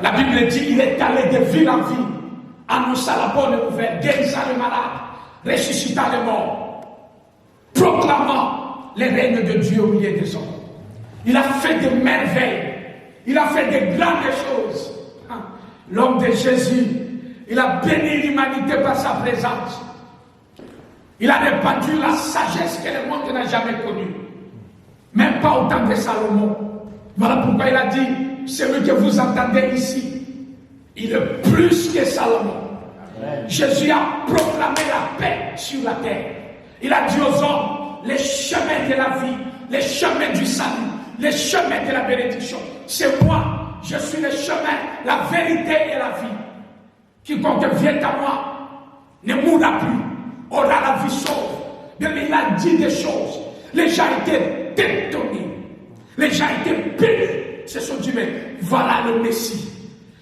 La Bible dit il est allé de ville en ville, annonça la bonne nouvelle, guérissant les malades, ressuscitant les morts, proclamant les règnes de Dieu au milieu des hommes. Il a fait des merveilles, il a fait des grandes choses. L'homme de Jésus, il a béni l'humanité par sa présence. Il a répandu la sagesse que le monde n'a jamais connue. Même pas au temps de Salomon. Voilà pourquoi il a dit, celui que vous entendez ici, il est plus que Salomon. Amen. Jésus a proclamé la paix sur la terre. Il a dit aux hommes, les chemins de la vie, les chemins du salut, les chemins de la bénédiction. C'est moi, je suis le chemin, la vérité et la vie. Quiconque vient à moi ne mourra plus, aura la vie sauve. Bien, il a dit des choses. Les gens étaient étonnés. Les gens étaient bénis. Se sont dit, mais voilà le Messie.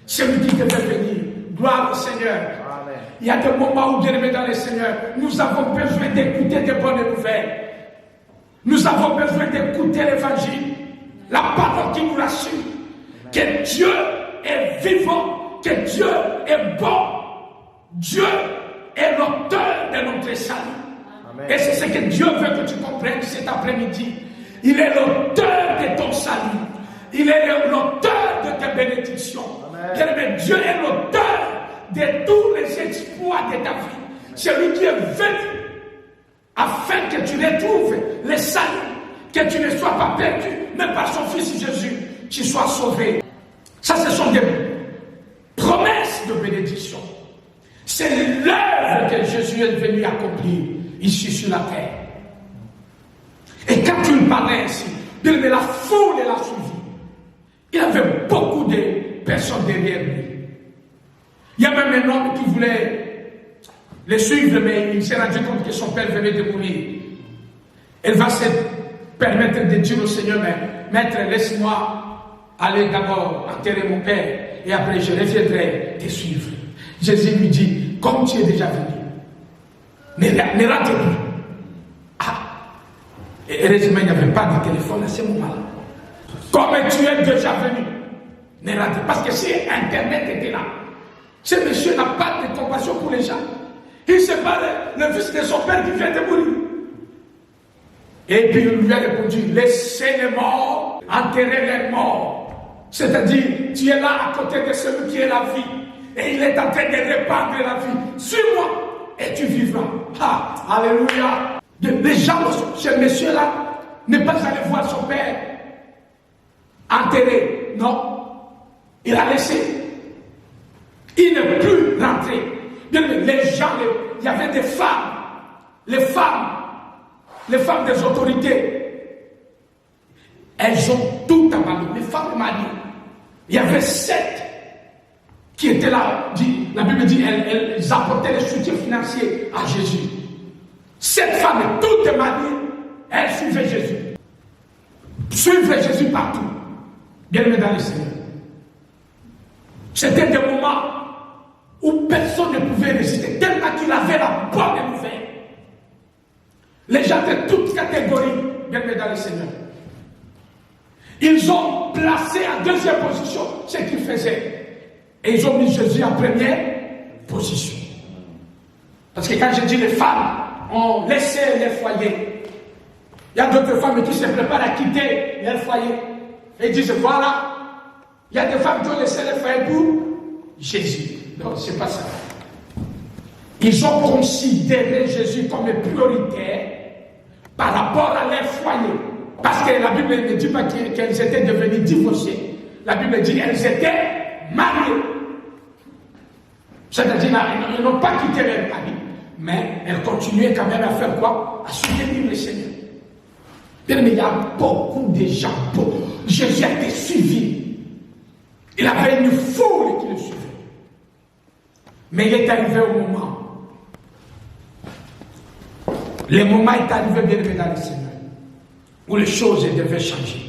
Celui qui devait venir. Gloire au Seigneur. Amen. Il y a des moments où, bien aimés dans le Seigneur, nous avons besoin d'écouter des bonnes nouvelles. Nous avons besoin d'écouter l'évangile. La parole qui nous rassure. Que Dieu est vivant. Que Dieu est bon. Dieu est l'auteur de notre salut. Amen. Et c'est ce que Dieu veut que tu comprennes cet après-midi. Il est l'auteur de ton salut. Il est l'auteur de tes bénédictions. Amen. Dieu est l'auteur de tous les exploits de ta vie. C'est lui qui est venu afin que tu retrouves le salut, que tu ne sois pas perdu, mais par son Fils Jésus, tu sois sauvé. Ça, ce sont des promesses de bénédiction. C'est l'œuvre que Jésus est venu accomplir ici sur la terre. Et quand il parlait ainsi, mais la foule l'a suivi. Il y avait beaucoup de personnes derrière lui. Il y a même un homme qui voulait le suivre, mais il s'est rendu compte que son père venait de mourir. Elle va se permettre de dire au Seigneur, mais maître, laisse-moi aller d'abord enterrer mon père, et après je reviendrai te suivre. Jésus lui dit, comme tu es déjà venu, ne rate plus. Et heureusement, il n'y avait pas de téléphone à ce moment-là. Comme tu es déjà venu, ne rate pas. Parce que si Internet était là, ce monsieur n'a pas de compassion pour les gens. Il se parle le fils de son père qui vient de mourir. Et puis il lui a répondu, laissez les morts, enterrez les morts. C'est-à-dire, tu es là à côté de celui qui est la vie. Et il est en train de répandre la vie. Suis-moi et tu vivras. Alléluia. Les gens, ce monsieur-là, n'est pas allé voir son père enterré. Non. Il a laissé. Il n'est plus rentré. Les gens, il y avait des femmes. Les femmes des autorités. Elles ont tout abandonné. Les femmes mariées. Il y avait 7 qui étaient là. La Bible dit, elles apportaient le soutien financier à Jésus. 7 femmes, toutes mariées, elles suivaient Jésus. Suivaient Jésus partout. Bien aimé dans le Seigneur. C'était des moments où personne ne pouvait résister, tellement qu'il avait la bonne nouvelle. Les gens de toutes catégories, bien aimé dans le Seigneur. Ils ont placé en deuxième position ce qu'ils faisaient. Et ils ont mis Jésus en première position. Parce que quand je dis les femmes ont laissé les foyers, il y a d'autres femmes qui se préparent à quitter leur foyer. Et ils disent, voilà, il y a des femmes qui ont laissé les foyers pour Jésus. Non, c'est pas ça. Ils ont considéré Jésus comme prioritaire par rapport à leur foyer. Parce que la Bible ne dit pas qu'elles étaient devenues divorcées. La Bible dit qu'elles étaient mariées. C'est-à-dire qu'elles n'ont pas quitté leur mari, mais elles continuaient quand même à faire quoi? À soutenir le Seigneur. Mais il y a beaucoup de gens. Jésus a été suivi. Il avait une foule qui le suivait. Mais il est arrivé au moment. Le moment est arrivé, bien aimé dans le Seigneur, où les choses devaient changer.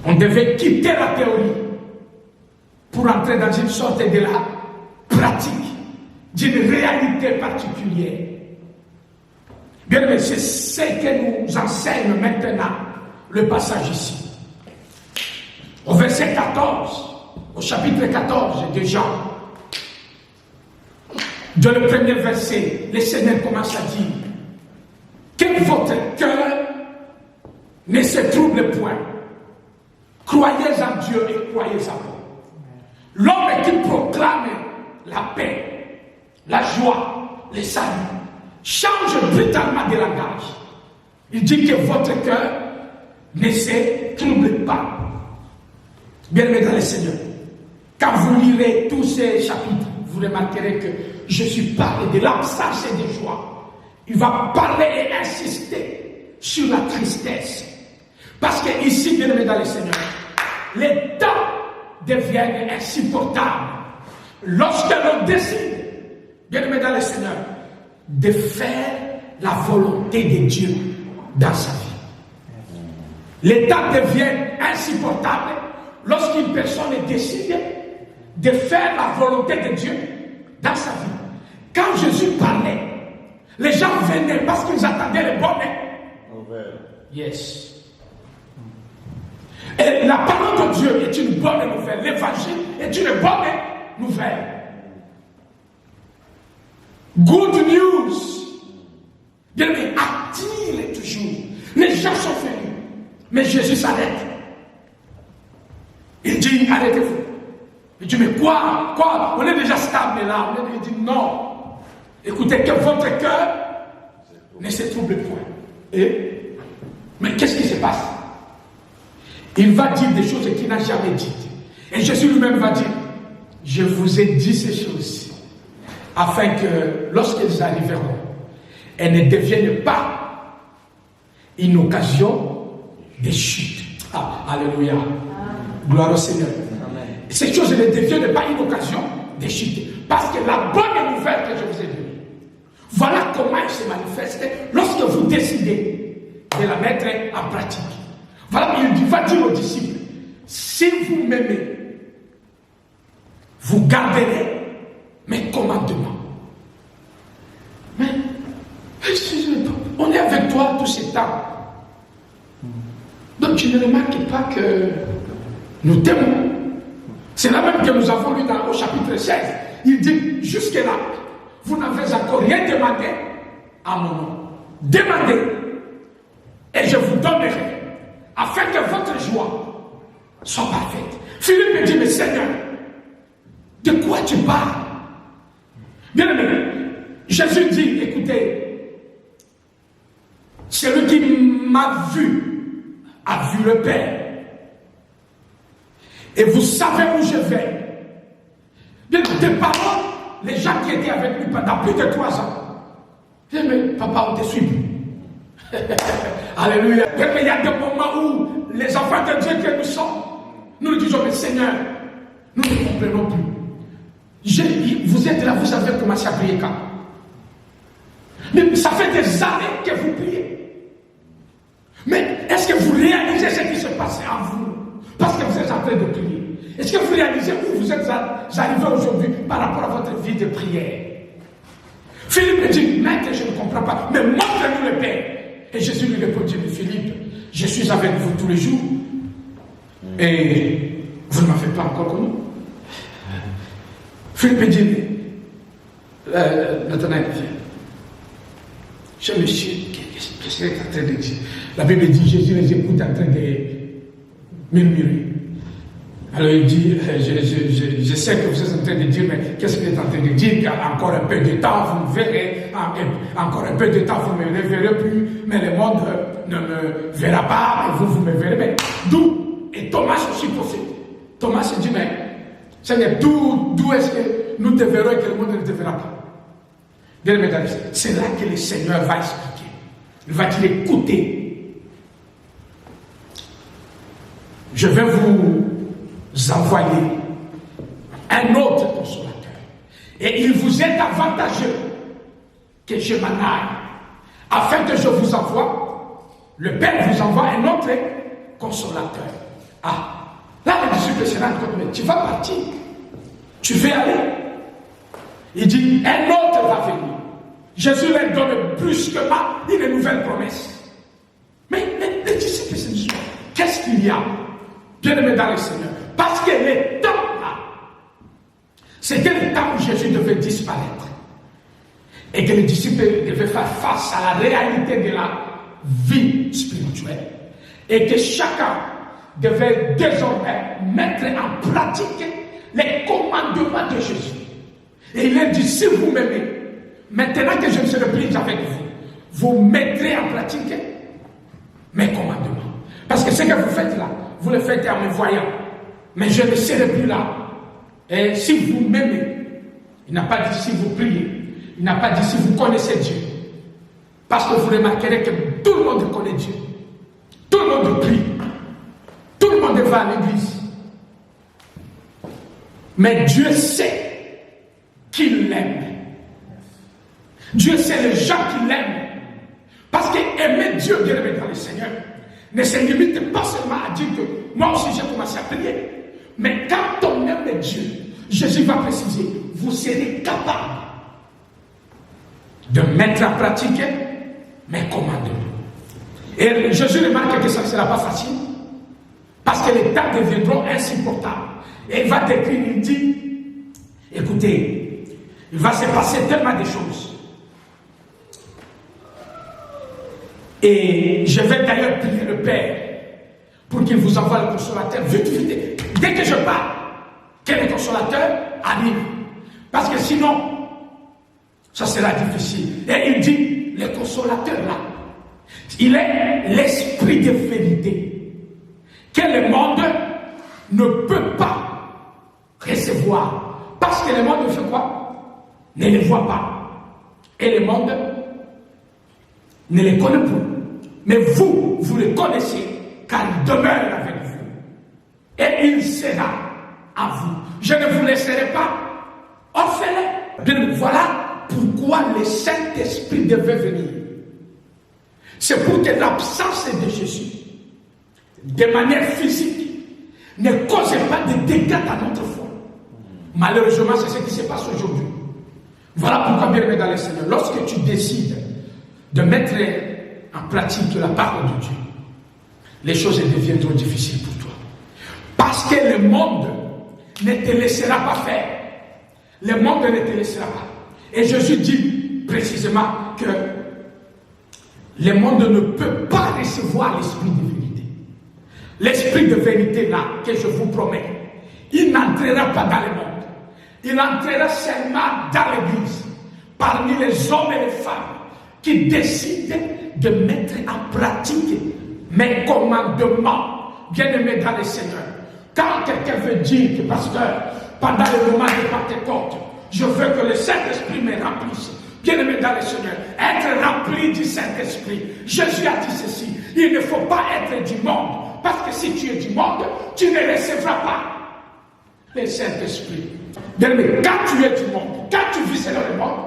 On devait quitter la théorie pour entrer dans une sorte de la pratique, d'une réalité particulière. Bien aimé, c'est ce que nous enseigne maintenant le passage ici. Au verset 14, au chapitre 14 de Jean, dans le premier verset, le Seigneur commence à dire que votre cœur ne se trouble point. Croyez en Dieu et croyez en moi. L'homme qui proclame la paix, la joie, le salut, change brutalement de langage. Il dit que votre cœur ne se trouble pas. Bien-aimés dans le Seigneur, quand vous lirez tous ces chapitres, vous remarquerez que je suis parlé de l'absence de joie. Il va parler et insister sur la tristesse. Parce que ici, bien-aimés dans le Seigneur, les temps deviennent insupportables. Lorsque l'on décide, bien-aimés dans le Seigneur, de faire la volonté de Dieu dans sa vie. Les temps deviennent insupportables lorsqu'une personne décide de faire la volonté de Dieu dans sa vie. Quand Jésus parlait, les gens venaient parce qu'ils attendaient le bonheur. Yes. Et la parole de Dieu est une bonne nouvelle. L'évangile est une bonne nouvelle. Good news. Bien, mais attire toujours. Les gens sont venus. Mais Jésus s'arrête. Il dit, arrêtez-vous. Il dit, mais quoi? On est déjà stable là. Il dit, non. Écoutez, que votre cœur ne se trouble point. Mais qu'est-ce qui se passe? Il va dire des choses qu'il n'a jamais dites. Et Jésus lui-même va dire, je vous ai dit ces choses, afin que lorsqu'elles arriveront, elles ne deviennent pas une occasion de chute. Ah, alléluia. Gloire au Seigneur. Amen. Ces choses ne deviennent pas une occasion de chute. Parce que la bonne nouvelle que je vous ai donnée, voilà comment elle se manifeste lorsque vous décidez de la mettre en pratique. Voilà, il va dire aux disciples, si vous m'aimez, vous garderez mes commandements. Mais on est avec toi tous ces temps. Donc tu ne remarques pas que nous t'aimons. C'est là même que nous avons lu au chapitre 16. Il dit, jusque-là, vous n'avez encore rien demandé à mon nom. Demandez et je vous donnerai, afin que votre joie soit parfaite. Philippe me dit, mais Seigneur, de quoi tu parles? Bien aimé, Jésus dit, écoutez, celui qui m'a vu a vu le Père. Et vous savez où je vais. Bien, des paroles, les gens qui étaient avec lui pendant plus de 3 ans. Je dis, mais papa, on te suit plus. Alléluia. Mais il y a des moments où les enfants de Dieu que nous sommes, nous nous disons, mais Seigneur, nous ne comprenons plus. Vous êtes là, vous avez commencé à prier quand? Mais ça fait des années que vous priez. Mais est-ce que vous réalisez ce qui se passe en vous? Parce que vous êtes en train de prier. Est-ce que vous réalisez où vous êtes arrivé aujourd'hui par rapport à votre vie de prière? Philippe dit, maître, je ne comprends pas, mais montre-nous le Père. Et Jésus lui répondit, mais Philippe, je suis avec vous tous les jours. Et vous ne m'avez pas encore connu. Philippe dit, Nathanaël, je me suis, qu'est-ce qu'il est en train de dire? La Bible dit, Jésus les écoute en train de murmurer. Alors il dit, je sais que vous êtes en train de dire, mais qu'est-ce qu'il est en train de dire? Encore un peu de temps, vous me verrez, encore un peu de temps, vous ne me verrez plus, mais le monde ne me verra pas, et vous me verrez. Mais d'où? Et Thomas aussi procède. Thomas se dit, mais Seigneur, d'où est-ce que nous te verrons et que le monde ne te verra pas? Bien aimé, c'est là que le Seigneur va expliquer. Il va dire, écoutez, je vais vous envoyer un autre consolateur. Et il vous est avantageux que je m'en aille, afin que je vous envoie, le Père vous envoie un autre consolateur. Ah, là les disciples se rendent compte, mais tu vas partir, tu veux aller. Il dit, un autre va venir. Jésus leur donne brusquement une nouvelle promesse. Mais disciples se disent, qu'est-ce qu'il y a? Bien-aimé dans le Seigneur. Parce que les temps là C'était le temps où Jésus devait disparaître. Et que les disciples devaient faire face à la réalité de la vie spirituelle. Et que chacun devait désormais mettre en pratique les commandements de Jésus. Et il a dit, si vous m'aimez, maintenant que je ne serai plus avec vous, vous mettrez en pratique mes commandements. Parce que ce que vous faites là, vous le faites en me voyant. Mais je ne serai plus là. Et si vous m'aimez, il n'a pas dit si vous priez, il n'a pas dit si vous connaissez Dieu. Parce que vous remarquerez que tout le monde connaît Dieu. Tout le monde prie. Tout le monde va à l'église. Mais Dieu sait qu'il l'aime. Dieu sait les gens qui l'aiment. Parce qu'aimer Dieu, bien aimé dans le Seigneur, ne se limite pas seulement à dire que moi aussi j'ai commencé à prier. Mais quand on aime Dieu, Jésus va préciser, vous serez capable de mettre en pratique mes commandements. Et Jésus remarque que ça ne sera pas facile, parce que les temps deviendront insupportables. Et il va décrire, il dit, écoutez, il va se passer tellement de choses. Et je vais d'ailleurs prier le Père pour qu'il vous envoie le consolateur. Vite, vite. Dès que je parle, que le consolateur arrive. Parce que sinon, ça sera difficile. Et il dit, le consolateur là, il est l'esprit de vérité que le monde ne peut pas recevoir. Parce que le monde fait quoi? Ne le voit pas. Et le monde ne les connaît plus. Mais vous, vous le connaissez, car il demeure avec vous. Et il sera à vous. Je ne vous laisserai pas orphelin. Voilà pourquoi le Saint-Esprit devait venir. C'est pour que l'absence de Jésus, de manière physique, ne cause pas de dégâts dans notre foi. Malheureusement, c'est ce qui se passe aujourd'hui. Voilà pourquoi, bien aimé dans le Seigneur, lorsque tu décides de mettre en pratique la parole de Dieu, les choses deviendront difficiles pour toi. Parce que le monde ne te laissera pas faire. Le monde ne te laissera pas. Et Jésus dit précisément que le monde ne peut pas recevoir l'esprit de vérité. L'esprit de vérité là, que je vous promets, il n'entrera pas dans le monde. Il entrera seulement dans l'église, parmi les hommes et les femmes qui décident de mettre en pratique mes commandements, bien-aimés dans le Seigneur. Quand quelqu'un veut dire que, pasteur, pendant le moment de Pentecôte, je veux que le Saint-Esprit me remplisse, bien-aimé dans le Seigneur, être rempli du Saint-Esprit. Jésus a dit ceci, il ne faut pas être du monde, parce que si tu es du monde, tu ne recevras pas le Saint-Esprit. Bien-aimé, quand tu es du monde, quand tu vis selon le monde,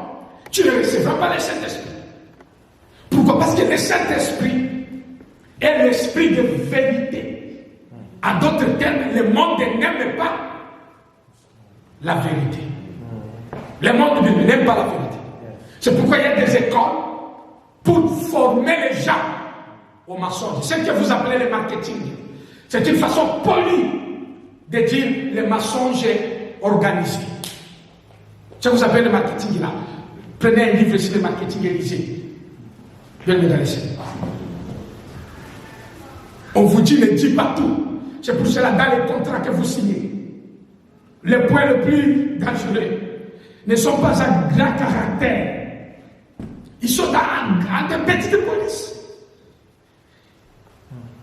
tu ne recevras pas le Saint-Esprit. Pourquoi? Parce que le Saint-Esprit est l'esprit de vérité. En d'autres termes, le monde n'aime pas la vérité. Le monde n'aime pas la vérité. C'est pourquoi il y a des écoles pour former les gens au mensonge. Ce que vous appelez le marketing. C'est une façon polie de dire le mensonge organisé. Ce que vous appelez le marketing là. Prenez un livre sur le marketing et lisez. On vous dit ne dis pas tout. C'est pour cela dans les contrats que vous signez, les points les plus dangereux ne sont pas à grand caractère. Ils sont dans des petites polices.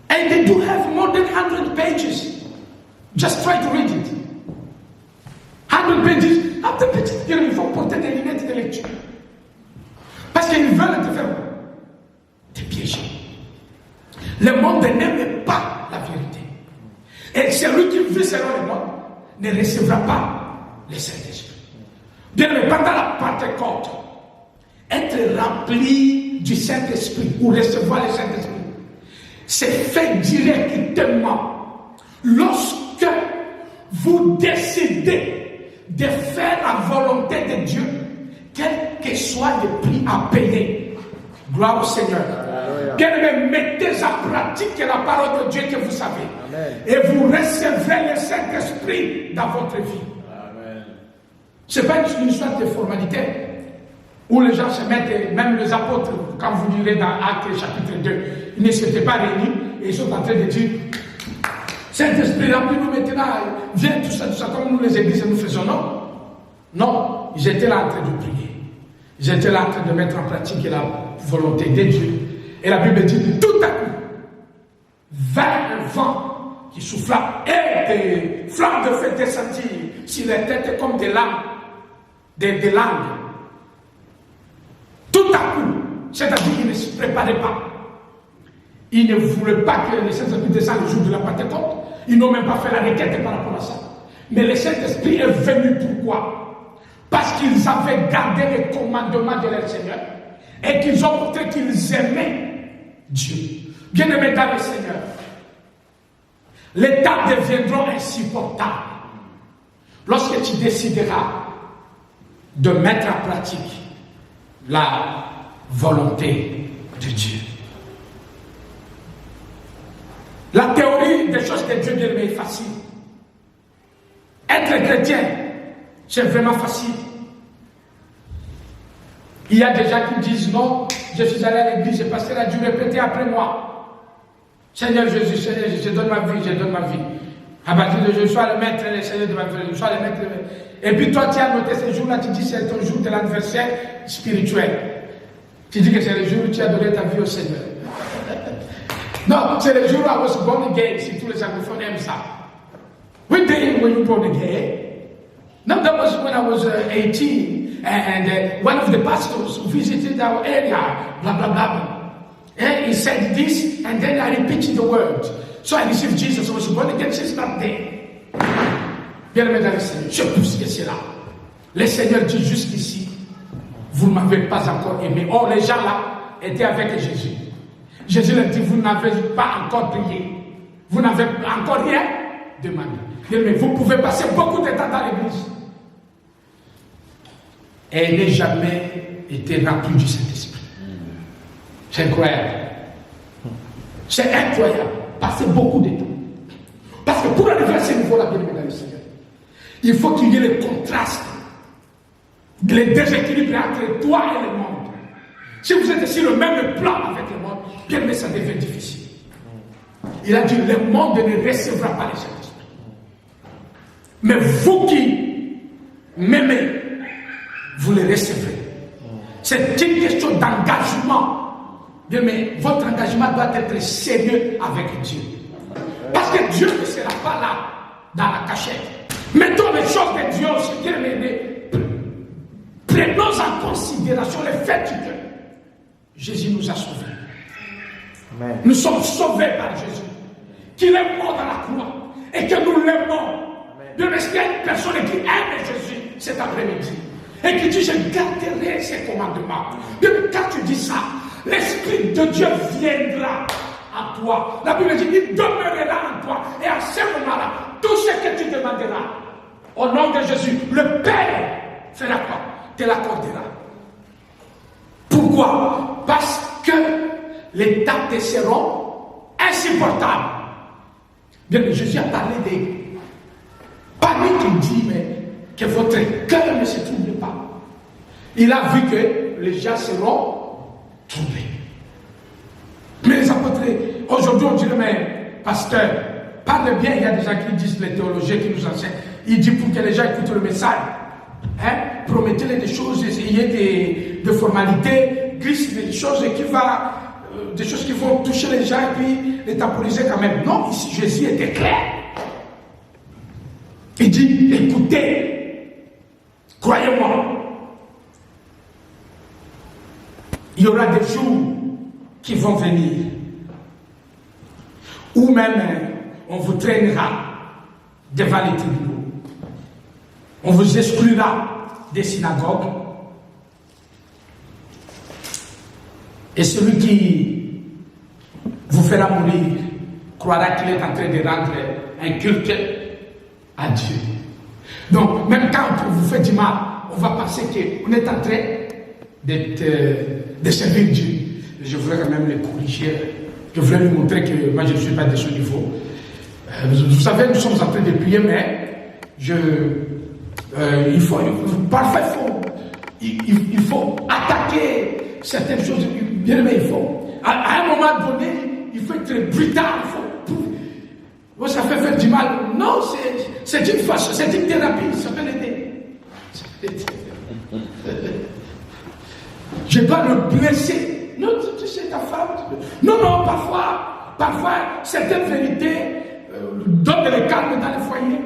And they do have more than 100 pages. Just try to read it. 100 pages. Ah, des petites gueules, il faut porter des lunettes de lecture. Parce qu'ils veulent te faire te piéger. Le monde n'aime pas la vérité. Et celui qui vit selon le monde ne recevra pas le Saint-Esprit. Bien, mais pendant la Pentecôte, être rempli du Saint-Esprit ou recevoir le Saint-Esprit, c'est fait directement lorsque vous décidez de faire la volonté de Dieu, quel que soit le prix à payer. Gloire au Seigneur. Bien-aimés, mettez en pratique la parole de Dieu que vous savez. Amen. Et vous recevrez le Saint-Esprit dans votre vie. Amen. Ce n'est pas une histoire de formalité où les gens se mettent, même les apôtres, quand vous lirez dans Actes chapitre 2, ils ne s'étaient pas réunis et ils sont en train de dire Saint-Esprit, remplis-nous maintenant, viens, tout ça, comme nous les églises nous faisons. Non, non, ils étaient là en train de prier. Ils étaient là en train de mettre en pratique la volonté de Dieu. Et la Bible dit tout à coup, vers un vent qui souffla et des flammes de feu descendirent sur les têtes comme des lames, des langues. Tout à coup, c'est-à-dire qu'ils ne se préparaient pas. Ils ne voulaient pas que le Saint-Esprit descende le jour de la Pentecôte. Ils n'ont même pas fait la requête par rapport à ça. Mais le Saint-Esprit est venu pourquoi? Parce qu'ils avaient gardé les commandements de leur Seigneur et qu'ils ont montré qu'ils aimaient Dieu. Bien-aimés dans le Seigneur, les temps deviendront insupportables lorsque tu décideras de mettre en pratique la volonté de Dieu. La théorie des choses que Dieu dit est facile. Être chrétien, c'est vraiment facile. Il y a des gens qui disent non, je suis allé à l'église, le pasteur a dû répéter après moi. Seigneur Jésus, je donne ma vie, je donne ma vie. À partir de je sois le maître, le Seigneur de ma vie, je sois le maître. Et puis toi, tu as noté ce jour-là, tu dis c'est ton jour de l'adversaire spirituel. Tu dis que c'est le jour où tu as donné ta vie au Seigneur. Non, c'est le jour où I was born again, si tous les anglophones aiment ça. What day were you born again? No, that was when I was 18, and one of the pastors who visited our area, blah, blah, blah. And he said this, and then I repeated the word. So I received Jesus, I was born again, since that day. Bien-aimé dans le Seigneur, je pousse que c'est là. Le Seigneur dit jusqu'ici, vous ne m'avez pas encore aimé. Or, les gens là étaient avec Jésus. Jésus leur dit, vous n'avez pas encore prié. Vous n'avez encore rien demandé. Mais vous pouvez passer beaucoup de temps dans l'église. Et elle n'est jamais été remplie du Saint-Esprit. C'est incroyable. C'est incroyable. Passer beaucoup de temps. Parce que pour arriver à ce niveau-là, bien aimé dans le Seigneur, il faut qu'il y ait le contraste, le déséquilibre entre toi et le monde. Si vous êtes sur le même plan avec le monde, bien aimé, ça devient difficile. Il a dit, le monde ne recevra pas le Saint-Esprit. Mais vous qui m'aimez, vous le recevrez. C'est une question d'engagement. Bien, mais votre engagement doit être sérieux avec Dieu. Parce que Dieu ne sera pas là, dans la cachette. Mettons les choses de Dieu aussi, bien aimé. Prenons en considération le fait que Jésus nous a sauvés. Amen. Nous sommes sauvés par Jésus. Qu'il est mort dans la croix et que nous l'aimons. Bien, mais il y a une personne qui aime Jésus cet après-midi et qui dit, je garderai ses commandements. Bien, quand tu dis ça, l'Esprit de Dieu viendra en toi. La Bible dit, il demeurera en toi. Et à ce moment-là, tout ce que tu demanderas, au nom de Jésus, le Père fera quoi? Te l'accordera. Pourquoi? Parce que les temps te seront insupportables. Bien, Jésus a parlé des paniques, il dit, mais que votre cœur ne se trouble pas. Il a vu que les gens seront troublés. Mais les apôtres, aujourd'hui on dirait, mais pasteur, parle bien, il y a des gens qui disent, les théologiens qui nous enseignent, il dit pour que les gens écoutent le message, hein, promettez-les des choses, essayez des formalités, glisse des choses des choses qui vont toucher les gens et puis les temporiser quand même. Non, ici Jésus était clair. Il dit, écoutez, croyez-moi, il y aura des jours qui vont venir où même on vous traînera devant les tribunaux. On vous exclura des synagogues. Et celui qui vous fera mourir croira qu'il est en train de rendre un culte à Dieu. Donc, même quand on vous fait du mal, on va penser qu'on est en train de servir Dieu. Je voudrais quand même le corriger. Je voulais lui montrer que moi je ne suis pas de ce niveau. Vous savez, nous sommes en train de prier, mais parfois il faut attaquer certaines choses. Bien aimé, à un moment donné, il faut être brutal. Ça fait faire du mal. Non, c'est une façon, c'est une thérapie, ça peut l'aider. Je dois le blesser. Non, tu sais ta femme. Non, parfois, certaines vérités donnent le calme dans le foyer.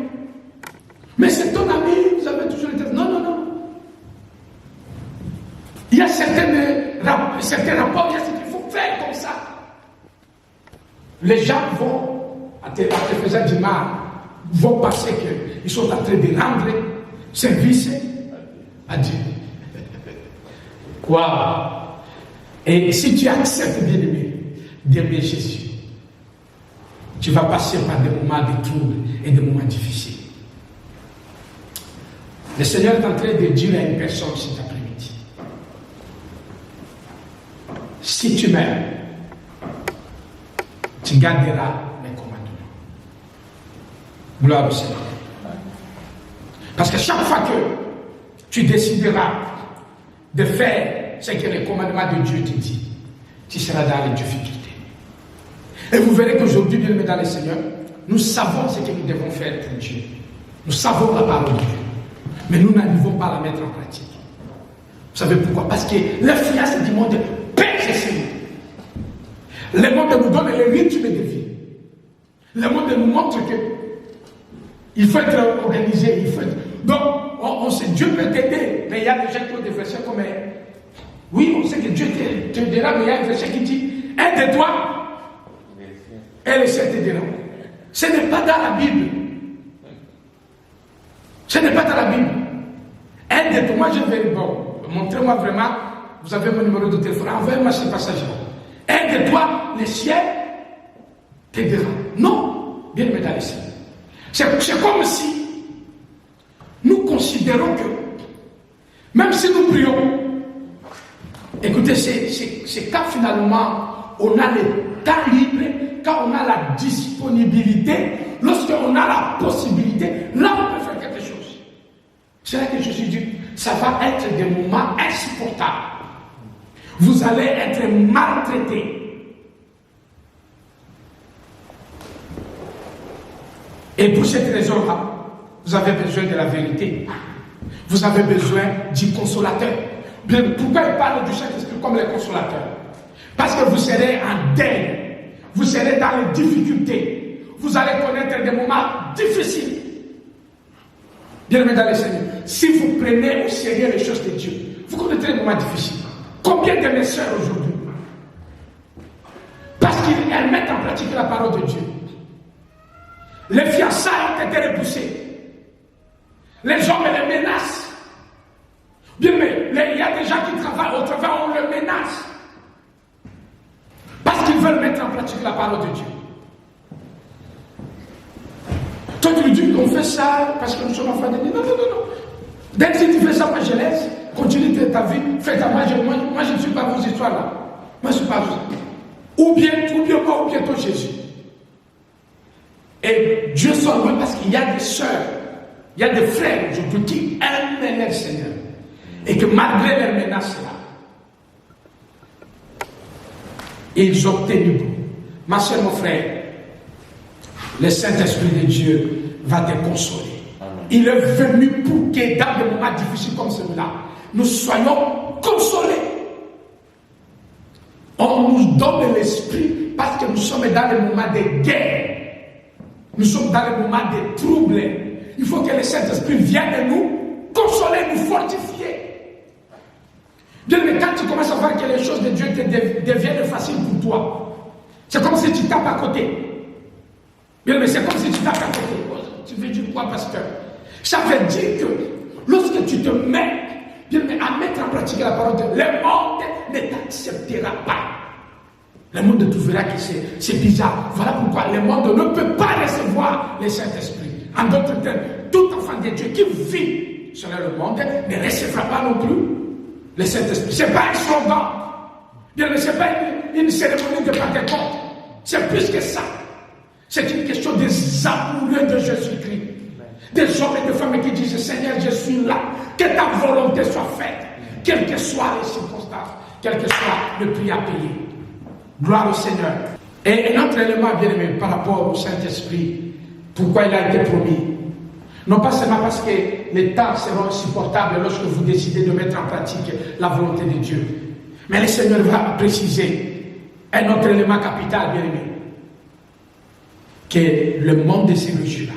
Mais c'est ton ami, vous avez toujours été. Non. Il y a certains rapports, il faut faire comme ça. Les gens vont, en te faisant du mal, vont penser qu'ils sont en train de rendre service à Dieu. Waouh! Et si tu acceptes, bien-aimé, d'aimer Jésus, tu vas passer par des moments de troubles et des moments difficiles. Le Seigneur est en train de dire à une personne cet après-midi: si tu m'aimes, tu garderas mes commandements. Gloire au Seigneur. Parce que chaque fois que tu décideras de faire ce que le commandement de Dieu te dit, tu seras dans les difficultés. Et vous verrez qu'aujourd'hui, bien aimé dans le Seigneur, nous savons ce que nous devons faire pour Dieu. Nous savons la parole de Dieu. Mais nous n'arrivons pas à la mettre en pratique. Vous savez pourquoi? Parce que l'influence du monde pèse sur nous. Le monde nous donne les rythmes de vie. Le monde nous montre que il faut être organisé, il faut être... Donc, on sait Dieu peut t'aider, mais il y a des gens qui ont des versets comme... Oui, on sait que Dieu t'aidera, mais il y a un verset qui dit: aide-toi, et le ciel t'aidera. Ce n'est pas dans la Bible. Ce n'est pas dans la Bible. Aide-toi, moi je vais... Bon, montrez-moi vraiment, vous avez mon numéro de téléphone, envoyez-moi ce passage-là. Aide-toi, le ciel t'aidera. Non, bien aimé dans le ciel. C'est comme si nous considérons que, même si nous prions, écoutez, c'est quand finalement on a le temps libre, quand on a la disponibilité, lorsqu'on a la possibilité, là on peut faire quelque chose. C'est là que Jésus dit, ça va être des moments insupportables. Vous allez être maltraités. Et pour cette raison-là, vous avez besoin de la vérité. Vous avez besoin du consolateur. Bien, pourquoi il parle du Saint-Esprit comme le consolateur? Parce que vous serez en deuil. Vous serez dans les difficultés. Vous allez connaître des moments difficiles. Bien aimé dans le Seigneur, si vous prenez au sérieux les choses de Dieu, vous connaîtrez des moments difficiles. Combien de mes sœurs aujourd'hui, parce qu'elles mettent en pratique la parole de Dieu, les fiançailles ont été repoussées. Les hommes les menacent. Bien, mais il y a des gens qui travaillent au travail, on les menace. Parce qu'ils veulent mettre en pratique la parole de Dieu. Toi, tu lui dis qu'on fait ça parce que nous sommes enfants de Dieu. Non. Dès que tu fais ça, moi je laisse. Continue ta vie, fais ta magie. Moi, je ne suis pas vos histoires là. Moi, je ne suis pas vous. Ou bien moi, ou bien toi, Jésus. Et Dieu soit loué parce qu'il y a des sœurs, il y a des frères aujourd'hui qui aiment le Seigneur. Et que malgré les menaces là, ils ont tenu bon. Ma soeur, mon frère, le Saint-Esprit de Dieu va te consoler. Amen. Il est venu pour que dans des moments difficiles comme celui-là, nous soyons consolés. On nous donne l'esprit parce que nous sommes dans des moments de guerre. Nous sommes dans les moments de troubles. Il faut que le Saint-Esprit vienne nous consoler, nous fortifier. Bien, mais quand tu commences à voir que les choses de Dieu deviennent faciles pour toi, c'est comme si tu tapes à côté. Bien, mais c'est comme si tu tapes à côté. Tu veux dire quoi, pasteur? Ça veut dire que lorsque tu te mets, bien, mais à mettre en pratique la parole de Dieu, le monde ne t'acceptera pas. Le monde trouvera que c'est bizarre. Voilà pourquoi le monde ne peut pas recevoir le Saint-Esprit. En d'autres termes, tout enfant de Dieu qui vit sur le monde ne recevra pas non plus le Saint-Esprit. Ce n'est pas un slogan. Bien, ce n'est pas une cérémonie de Pentecôte. C'est plus que ça. C'est une question des amoureux de Jésus-Christ. Des hommes et des femmes qui disent: Seigneur, je suis là. Que ta volonté soit faite, quelles que soient les circonstances, quel que soit le prix à payer. Gloire au Seigneur. Et un autre élément, bien aimé, par rapport au Saint-Esprit, pourquoi il a été promis. Non pas seulement parce que les temps seront insupportables lorsque vous décidez de mettre en pratique la volonté de Dieu. Mais le Seigneur va préciser un autre élément capital, bien aimé, que le monde se réjouira.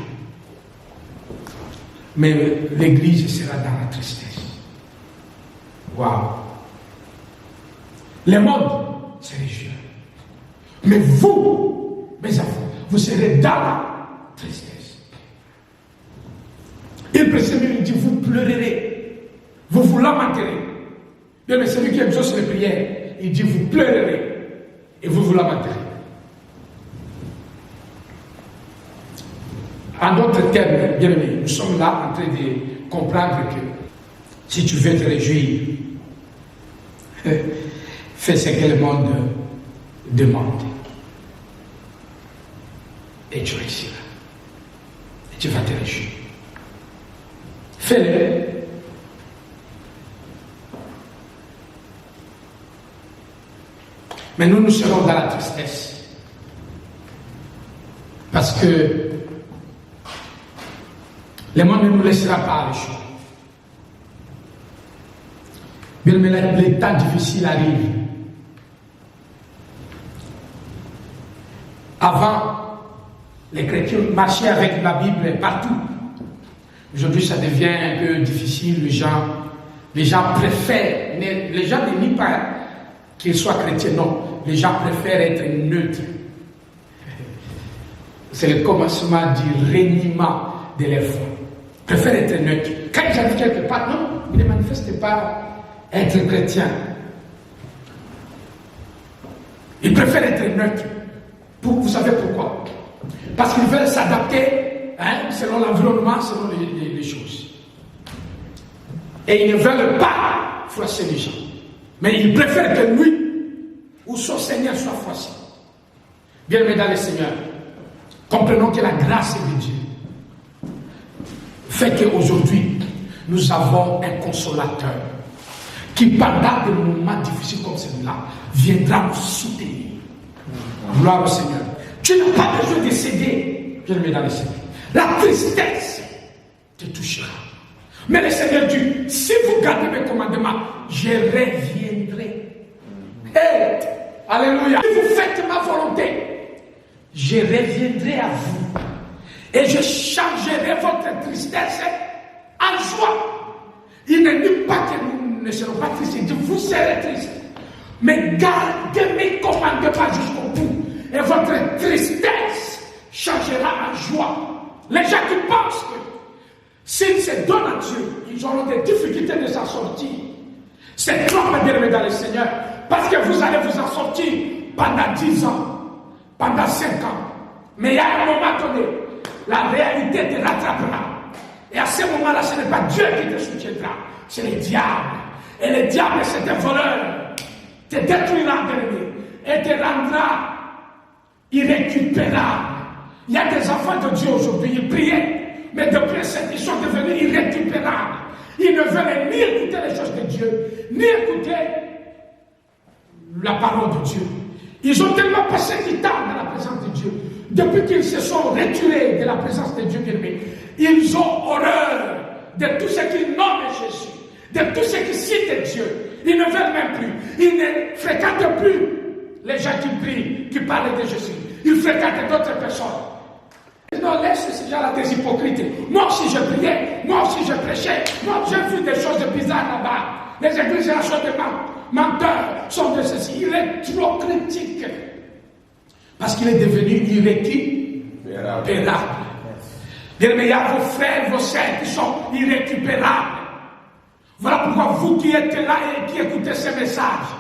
Mais l'Église sera dans la tristesse. Waouh! Le monde se réjouira. Mais vous, mes enfants, vous serez dans la tristesse. Il précise, il dit, vous pleurerez, vous vous lamenterez. Bien, mais celui qui exauce les prières, il dit, vous pleurerez et vous vous lamenterez. En d'autres termes, bien aimé, nous sommes là en train de comprendre que si tu veux te réjouir, fais ce que le monde demande. Et tu réussiras. Et tu vas te réjouir. Fais-le. Mais nous serons dans la tristesse. Parce que le monde ne nous laissera pas les choses. Bien, mais les temps difficiles arrivent. Avant, les chrétiens marchaient avec la Bible partout. Aujourd'hui, ça devient un peu difficile. Les gens préfèrent, les gens ne nient pas qu'ils soient chrétiens, non. Les gens préfèrent être neutres. C'est le commencement du reniement de leur foi. Ils préfèrent être neutres. Quand ils arrivent quelque part, non, ils ne manifestent pas être chrétiens. Ils préfèrent être neutres. Vous savez pourquoi? Parce qu'ils veulent s'adapter selon l'environnement, selon les choses. Et ils ne veulent pas froisser les gens. Mais ils préfèrent que lui ou son Seigneur soit froissé. Bien-aimés dans le Seigneur, comprenons que la grâce de Dieu fait qu'aujourd'hui, nous avons un consolateur qui, pendant des moments difficiles comme celui-là, viendra nous soutenir. Gloire au Seigneur. Tu n'as pas besoin de céder, bien-aimé dans le Seigneur. La tristesse te touchera. Mais le Seigneur dit, si vous gardez mes commandements, je reviendrai. Hey, alléluia. Si vous faites ma volonté, je reviendrai à vous. Et je changerai votre tristesse en joie. Il ne dit pas que nous ne serons pas tristes. Il dit, vous serez tristes. Mais gardez mes commandements jusqu'au bout. Et votre tristesse changera en joie. Les gens qui pensent que s'ils se donnent à Dieu, ils auront des difficultés de s'en sortir. C'est trop bien dans le Seigneur. Parce que vous allez vous en sortir pendant 10 ans, pendant 5 ans. Mais il y a un moment donné, la réalité te rattrapera. Et à ce moment-là, ce n'est pas Dieu qui te soutiendra, c'est le diable. Et le diable, c'est un voleur. Te détruira, et te rendra irrécupérable. Il y a des enfants de Dieu aujourd'hui, ils priaient, mais depuis cette ils sont devenus irrécupérables. Ils ne veulent ni écouter les choses de Dieu, ni écouter la parole de Dieu. Ils ont tellement passé du temps dans la présence de Dieu. Depuis qu'ils se sont retirés de la présence de Dieu bien-aimé, ils ont horreur de tout ce qui nomme Jésus, de tout ce qui cite Dieu. Ils ne veulent même plus. Ils ne fréquentent plus les gens qui prient, qui parlent de Jésus. Ils fréquentent d'autres personnes. Non, laisse ces gens-là des hypocrites. Moi aussi je priais, moi aussi je prêchais, moi j'ai vu des choses bizarres là-bas. Les églises sont des menteurs, sont de ceci. Il est trop critique. Parce qu'il est devenu irrécupérable. Bien, mais il y a vos frères, vos sœurs qui sont irrécupérables. Voilà pourquoi vous qui êtes là et qui écoutez ces messages,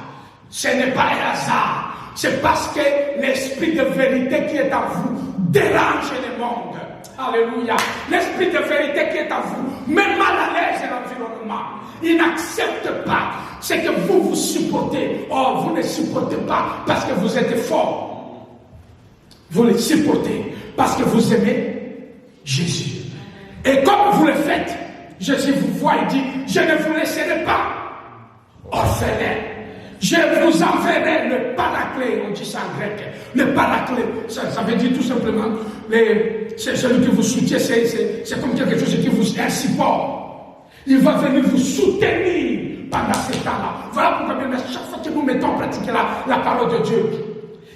ce n'est pas un hasard. C'est parce que l'esprit de vérité qui est en vous dérange le monde. Alléluia. L'esprit de vérité qui est en vous met mal à l'aise l'environnement. Il n'accepte pas ce que vous supportez. Oh, vous ne supportez pas parce que vous êtes fort. Vous le supportez parce que vous aimez Jésus. Et comme vous le faites, Jésus vous voit et dit, je ne vous laisserai pas orphelins. Je vous enverrai le paraclet, on dit ça en grec, le paraclet, ça veut dire tout simplement, c'est celui qui vous soutient, c'est comme quelque chose qui vous est un support. Il va venir vous soutenir pendant ces temps-là. Voilà pourquoi même chaque fois que nous mettons en pratique la parole de Dieu,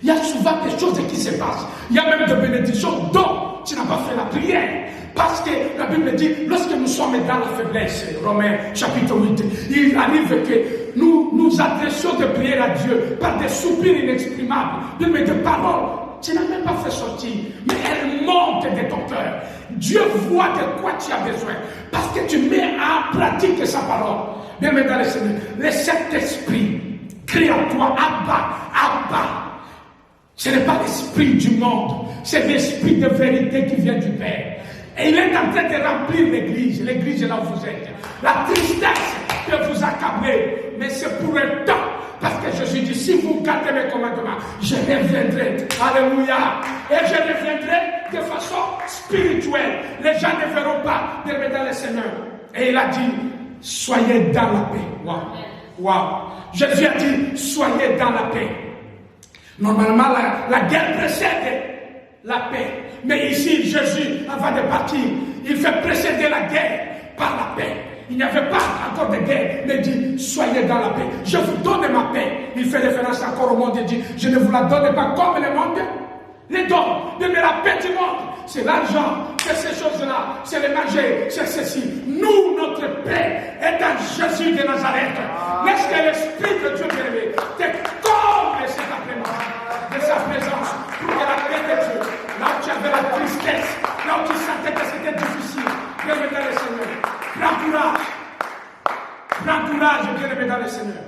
il y a souvent des choses qui se passent. Il y a même des bénédictions dont tu n'as pas fait la prière. Parce que la Bible dit, lorsque nous sommes dans la faiblesse, Romains chapitre 8, il arrive que nous adressions des prières à Dieu par des soupirs inexprimables, mais des paroles. Tu n'as même pas fait sortir, mais elles montent de ton cœur. Dieu voit de quoi tu as besoin, parce que tu mets en pratique sa parole. Bien, mais dans le Seigneur, le Saint-Esprit crie en toi, Abba, Abba. Ce n'est pas l'esprit du monde, c'est l'esprit de vérité qui vient du Père. Et il est en train de remplir l'église est là où vous êtes. La tristesse peut vous accabler, mais c'est pour un temps. Parce que Jésus dit, si vous gardez mes commandements, je reviendrai. Alléluia. Et je reviendrai de façon spirituelle. Les gens ne verront pas de me dans le Seigneur. Et il a dit, soyez dans la paix. Waouh. Waouh. Jésus a dit, soyez dans la paix. Normalement, la guerre précède la paix. Mais ici, Jésus, avant de partir, il fait précéder la guerre par la paix. Il n'y avait pas encore de guerre, mais il dit, soyez dans la paix. Je vous donne ma paix. Il fait référence encore au monde et dit, je ne vous la donne pas comme le monde les donne. Mais la paix du monde, c'est l'argent, c'est ces choses-là, c'est le manger, c'est ceci. Nous, notre paix est en Jésus de Nazareth. Laisse que l'Esprit de Dieu te comble cet après-midi de sa présence pour que la paix de Dieu, là où tu avais la tristesse, là où tu sentais que c'était difficile, bien-aimé dans le Seigneur, prends courage. Prends courage, bien-aimé dans le Seigneur.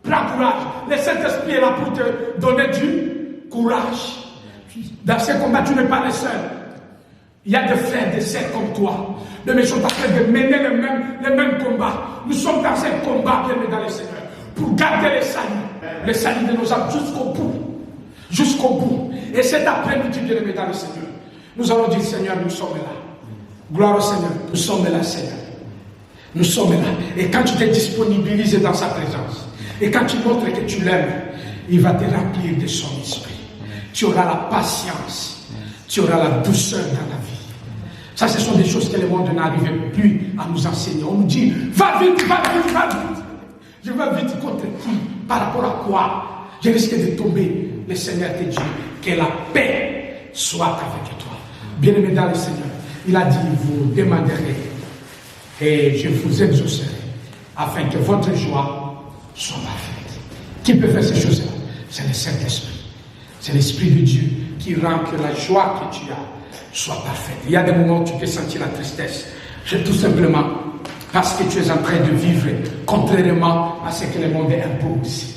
Prends courage. Le Saint-Esprit est là pour te donner du courage. Dans ce combat, tu n'es pas le seul. Il y a des frères, des sœurs comme toi. Mais ils sont en train de mener le même combat. Nous sommes dans un combat, bien-aimé dans le Seigneur, pour garder le salut de nos âmes jusqu'au bout. Jusqu'au bout. Et cet après-midi, bien-aimé dans le Seigneur, nous allons dire, Seigneur, nous sommes là. Gloire au Seigneur. Nous sommes là, Seigneur. Nous sommes là. Et quand tu te disponibilises dans sa présence, et quand tu montres que tu l'aimes, il va te remplir de son esprit. Tu auras la patience. Tu auras la douceur dans la vie. Ça, ce sont des choses que le monde n'arrive plus à nous enseigner. On nous dit, va vite, va vite, va vite. Je vais vite contre qui? Par rapport à quoi? Je risque de tomber. Le Seigneur te dit que la paix soit avec toi. Bien-aimé dans le Seigneur, il a dit, vous demanderez et je vous exaucerai afin que votre joie soit parfaite. Qui peut faire ces choses-là? C'est le Saint-Esprit. C'est l'Esprit de Dieu qui rend que la joie que tu as soit parfaite. Il y a des moments où tu peux sentir la tristesse. C'est tout simplement parce que tu es en train de vivre contrairement à ce que le monde impose.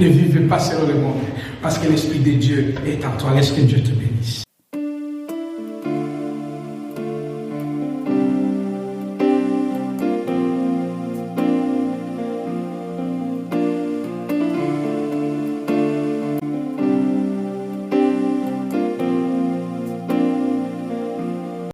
Ne vivez pas selon le monde, parce que l'Esprit de Dieu est en toi. Laisse que Dieu te bénisse.